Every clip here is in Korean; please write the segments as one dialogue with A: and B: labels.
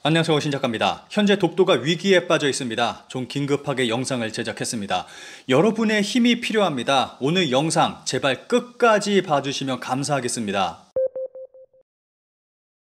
A: 안녕하세요, 신작가입니다. 현재 독도가 위기에 빠져 있습니다. 좀 긴급하게 영상을 제작했습니다. 여러분의 힘이 필요합니다. 오늘 영상 제발 끝까지 봐주시면 감사하겠습니다.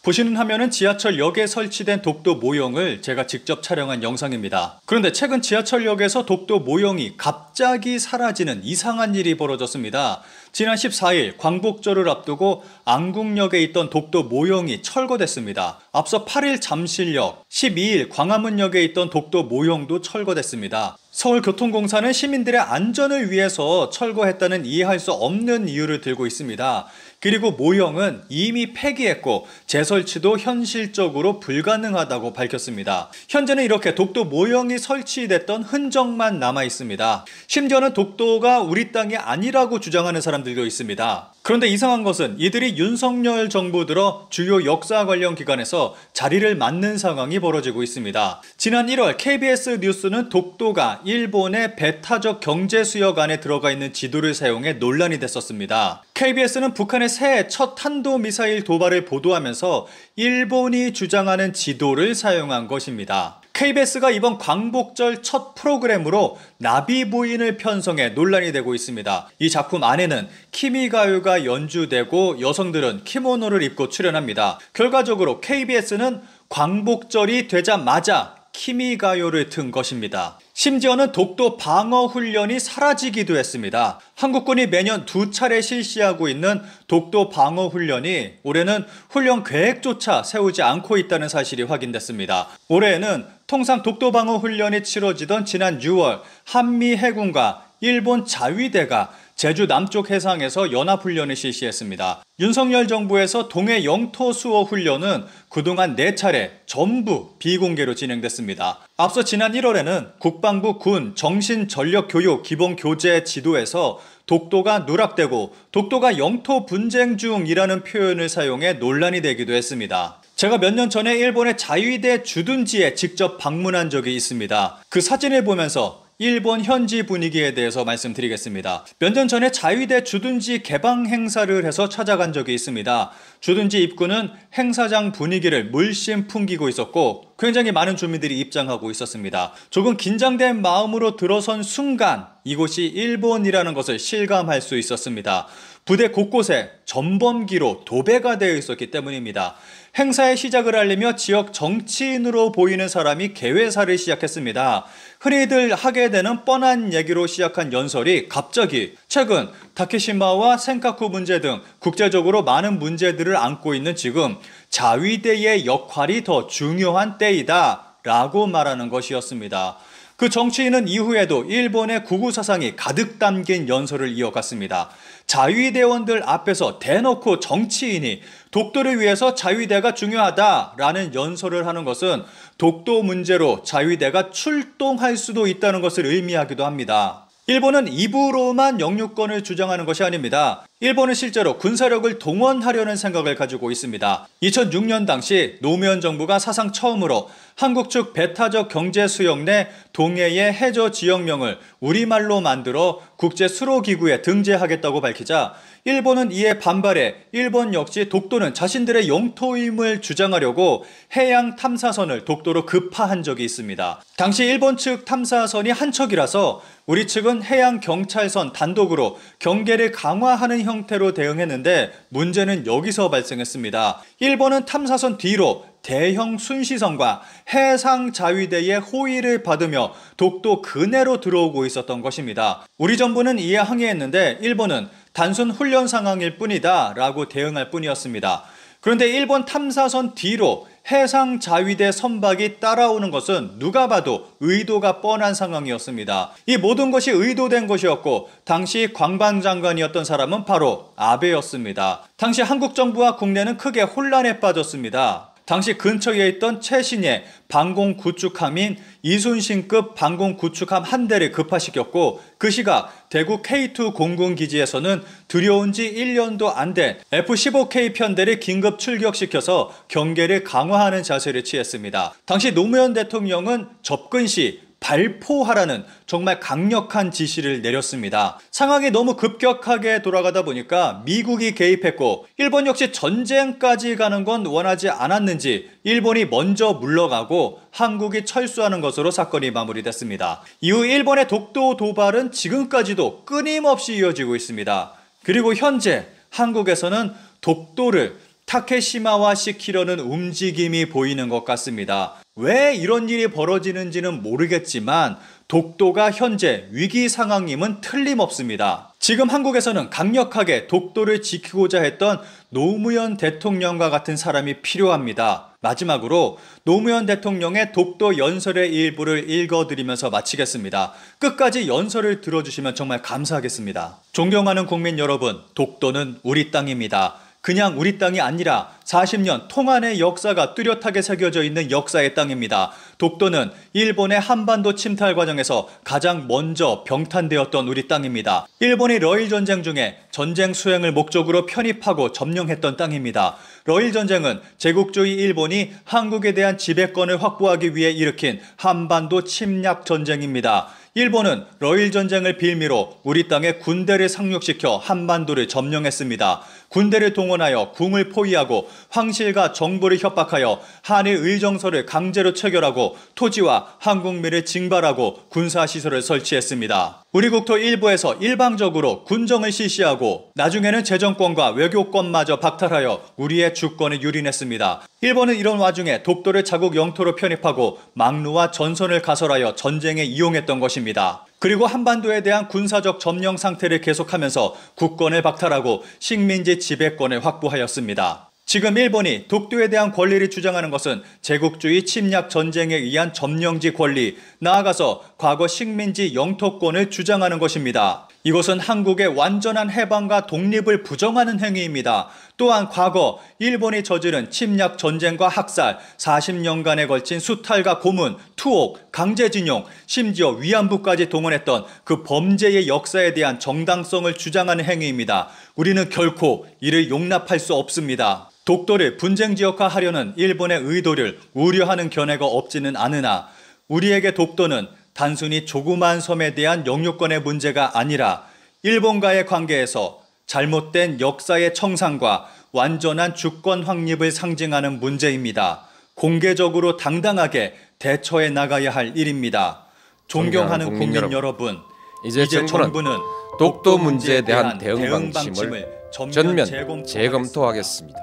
A: 보시는 화면은 지하철역에 설치된 독도 모형을 제가 직접 촬영한 영상입니다. 그런데 최근 지하철역에서 독도 모형이 갑자기 사라지는 이상한 일이 벌어졌습니다. 지난 14일 광복절을 앞두고 안국역에 있던 독도 모형이 철거됐습니다. 앞서 8일 잠실역, 12일 광화문역에 있던 독도 모형도 철거됐습니다. 서울교통공사는 시민들의 안전을 위해서 철거했다는 이해할 수 없는 이유를 들고 있습니다. 그리고 모형은 이미 폐기했고 재설치도 현실적으로 불가능하다고 밝혔습니다. 현재는 이렇게 독도 모형이 설치됐던 흔적만 남아 있습니다. 심지어는 독도가 우리 땅이 아니라고 주장하는 사람들도 있습니다. 그런데 이상한 것은 이들이 윤석열 정부 들어 주요 역사 관련 기관에서 자리를 맡는 상황이 벌어지고 있습니다. 지난 1월 KBS 뉴스는 독도가 일본의 배타적 경제 수역 안에 들어가 있는 지도를 사용해 논란이 됐었습니다. KBS는 북한의 새해 첫 탄도미사일 도발을 보도하면서 일본이 주장하는 지도를 사용한 것입니다. KBS가 이번 광복절 첫 프로그램으로 나비 부인을 편성해 논란이 되고 있습니다. 이 작품 안에는 키미가요가 연주되고 여성들은 키모노를 입고 출연합니다. 결과적으로 KBS는 광복절이 되자마자 키미가요를 튼 것입니다. 심지어는 독도 방어 훈련이 사라지기도 했습니다. 한국군이 매년 2차례 실시하고 있는 독도 방어 훈련이 올해는 훈련 계획조차 세우지 않고 있다는 사실이 확인됐습니다. 올해에는 통상 독도 방어 훈련이 치러지던 지난 6월 한미 해군과 일본 자위대가 제주 남쪽 해상에서 연합훈련을 실시했습니다. 윤석열 정부에서 동해 영토 수호 훈련은 그동안 4차례 전부 비공개로 진행됐습니다. 앞서 지난 1월에는 국방부 군 정신전력교육 기본교재 지도에서 독도가 누락되고 독도가 영토 분쟁 중이라는 표현을 사용해 논란이 되기도 했습니다. 제가 몇 년 전에 일본의 자위대 주둔지에 직접 방문한 적이 있습니다. 그 사진을 보면서 일본 현지 분위기에 대해서 말씀드리겠습니다. 몇 년 전에 자위대 주둔지 개방 행사를 해서 찾아간 적이 있습니다. 주둔지 입구는 행사장 분위기를 물씬 풍기고 있었고 굉장히 많은 주민들이 입장하고 있었습니다. 조금 긴장된 마음으로 들어선 순간 이곳이 일본이라는 것을 실감할 수 있었습니다. 부대 곳곳에 전범기로 도배가 되어 있었기 때문입니다. 행사의 시작을 알리며 지역 정치인으로 보이는 사람이 개회사를 시작했습니다. 흔히들 하게 되는 뻔한 얘기로 시작한 연설이 갑자기 최근 다케시마와 센카쿠 문제 등 국제적으로 많은 문제들을 안고 있는 지금 자위대의 역할이 더 중요한 때이다 라고 말하는 것이었습니다. 그 정치인은 이후에도 일본의 구구 사상이 가득 담긴 연설을 이어갔습니다. 자위대원들 앞에서 대놓고 정치인이 독도를 위해서 자위대가 중요하다라는 연설을 하는 것은 독도 문제로 자위대가 출동할 수도 있다는 것을 의미하기도 합니다. 일본은 입으로만 영유권을 주장하는 것이 아닙니다. 일본은 실제로 군사력을 동원하려는 생각을 가지고 있습니다. 2006년 당시 노무현 정부가 사상 처음으로 한국 측 배타적 경제 수역 내 동해의 해저 지역명을 우리말로 만들어 국제수로기구에 등재하겠다고 밝히자 일본은 이에 반발해 일본 역시 독도는 자신들의 영토임을 주장하려고 해양 탐사선을 독도로 급파한 적이 있습니다. 당시 일본 측 탐사선이 한 척이라서 우리 측은 해양 경찰선 단독으로 경계를 강화하는 형태로 대응했는데 문제는 여기서 발생했습니다. 일본은 탐사선 뒤로 대형 순시선과 해상 자위대의 호위를 받으며 독도 근해로 들어오고 있었던 것입니다. 우리 정부는 이에 항의했는데 일본은 단순 훈련 상황일 뿐이다 라고 대응할 뿐이었습니다. 그런데 일본 탐사선 뒤로 해상 자위대 선박이 따라오는 것은 누가 봐도 의도가 뻔한 상황이었습니다. 이 모든 것이 의도된 것이었고 당시 관방장관이었던 사람은 바로 아베였습니다. 당시 한국 정부와 국내는 크게 혼란에 빠졌습니다. 당시 근처에 있던 최신의 방공 구축함인 이순신급 방공 구축함 한 대를 급파시켰고 그 시각 대구 K2 공군기지에서는 들여온 지 1년도 안 된 F-15K 편대를 긴급 출격시켜서 경계를 강화하는 자세를 취했습니다. 당시 노무현 대통령은 접근 시 발포하라는 정말 강력한 지시를 내렸습니다. 상황이 너무 급격하게 돌아가다 보니까 미국이 개입했고 일본 역시 전쟁까지 가는 건 원하지 않았는지 일본이 먼저 물러가고 한국이 철수하는 것으로 사건이 마무리됐습니다. 이후 일본의 독도 도발은 지금까지도 끊임없이 이어지고 있습니다. 그리고 현재 한국에서는 독도를 타케시마화 시키려는 움직임이 보이는 것 같습니다. 왜 이런 일이 벌어지는지는 모르겠지만 독도가 현재 위기 상황임은 틀림없습니다. 지금 한국에서는 강력하게 독도를 지키고자 했던 노무현 대통령과 같은 사람이 필요합니다. 마지막으로 노무현 대통령의 독도 연설의 일부를 읽어드리면서 마치겠습니다. 끝까지 연설을 들어주시면 정말 감사하겠습니다. 존경하는 국민 여러분, 독도는 우리 땅입니다. 그냥 우리 땅이 아니라 40년 통한의 역사가 뚜렷하게 새겨져 있는 역사의 땅입니다. 독도는 일본의 한반도 침탈 과정에서 가장 먼저 병탄되었던 우리 땅입니다. 일본이 러일 전쟁 중에 전쟁 수행을 목적으로 편입하고 점령했던 땅입니다. 러일 전쟁은 제국주의 일본이 한국에 대한 지배권을 확보하기 위해 일으킨 한반도 침략 전쟁입니다. 일본은 러일 전쟁을 빌미로 우리 땅에 군대를 상륙시켜 한반도를 점령했습니다. 군대를 동원하여 궁을 포위하고 황실과 정부를 협박하여 한일 의정서를 강제로 체결하고 토지와 한국민을 징발하고 군사시설을 설치했습니다. 우리 국토 일부에서 일방적으로 군정을 실시하고 나중에는 재정권과 외교권마저 박탈하여 우리의 주권을 유린했습니다. 일본은 이런 와중에 독도를 자국 영토로 편입하고 막루와 전선을 가설하여 전쟁에 이용했던 것입니다. 그리고 한반도에 대한 군사적 점령 상태를 계속하면서 국권을 박탈하고 식민지 지배권을 확보하였습니다. 지금 일본이 독도에 대한 권리를 주장하는 것은 제국주의 침략 전쟁에 의한 점령지 권리, 나아가서 과거 식민지 영토권을 주장하는 것입니다. 이것은 한국의 완전한 해방과 독립을 부정하는 행위입니다. 또한 과거 일본이 저지른 침략 전쟁과 학살, 40년간에 걸친 수탈과 고문, 투옥, 강제징용, 심지어 위안부까지 동원했던 그 범죄의 역사에 대한 정당성을 주장하는 행위입니다. 우리는 결코 이를 용납할 수 없습니다. 독도를 분쟁지역화하려는 일본의 의도를 우려하는 견해가 없지는 않으나 우리에게 독도는 단순히 조그만 섬에 대한 영유권의 문제가 아니라 일본과의 관계에서 잘못된 역사의 청산과 완전한 주권 확립을 상징하는 문제입니다. 공개적으로 당당하게 대처해 나가야 할 일입니다. 존경하는 국민 여러분, 이제 정부는
B: 독도 문제에 대한 대응 방침을 전면 재검토하겠습니다.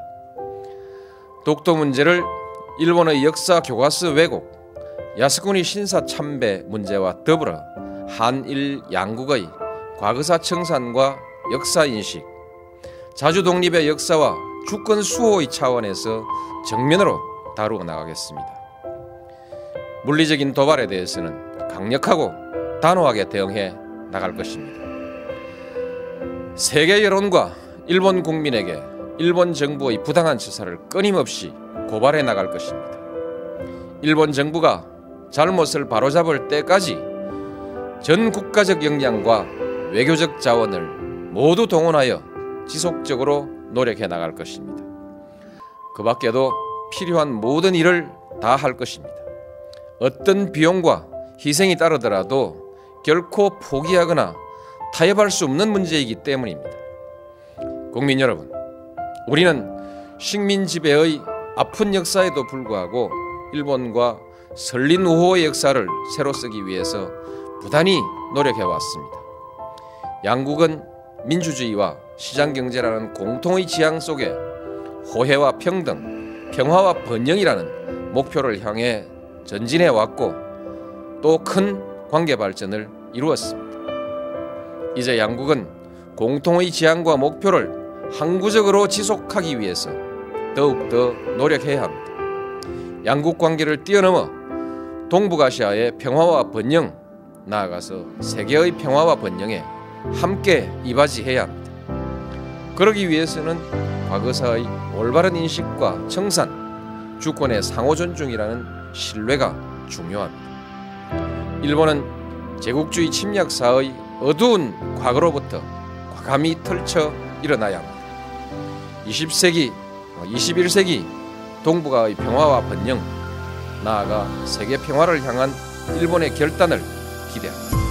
B: 독도 문제를 일본의 역사 교과서 왜곡, 야스쿠니 신사 참배 문제와 더불어 한일 양국의 과거사 청산과 역사 인식, 자주 독립의 역사와 주권 수호의 차원에서 정면으로 다루어 나가겠습니다. 물리적인 도발에 대해서는 강력하고 단호하게 대응해 나갈 것입니다. 세계 여론과 일본 국민에게 일본 정부의 부당한 처사를 끊임없이 고발해 나갈 것입니다. 일본 정부가 잘못을 바로잡을 때까지 전 국가적 역량과 외교적 자원을 모두 동원하여 지속적으로 노력해 나갈 것입니다. 그 밖에도 필요한 모든 일을 다 할 것입니다. 어떤 비용과 희생이 따르더라도 결코 포기하거나 타협할 수 없는 문제이기 때문입니다. 국민 여러분, 우리는 식민 지배의 아픈 역사에도 불구하고 일본과 설린 우호의 역사를 새로 쓰기 위해서 부단히 노력해 왔습니다. 양국은 민주주의와 시장경제라는 공통의 지향 속에 호혜와 평등, 평화와 번영이라는 목표를 향해 전진해 왔고 또 큰 관계 발전을 이루었습니다. 이제 양국은 공통의 지향과 목표를 항구적으로 지속하기 위해서 더욱더 노력해야 합니다. 양국 관계를 뛰어넘어 동북아시아의 평화와 번영, 나아가서 세계의 평화와 번영에 함께 이바지해야 합니다. 그러기 위해서는 과거사의 올바른 인식과 청산, 주권의 상호 존중이라는 신뢰가 중요합니다. 일본은 제국주의 침략사의 어두운 과거로부터 과감히 털쳐 일어나야 합니다. 20세기, 21세기 동북아의 평화와 번영, 나아가 세계 평화를 향한 일본의 결단을 기대합니다.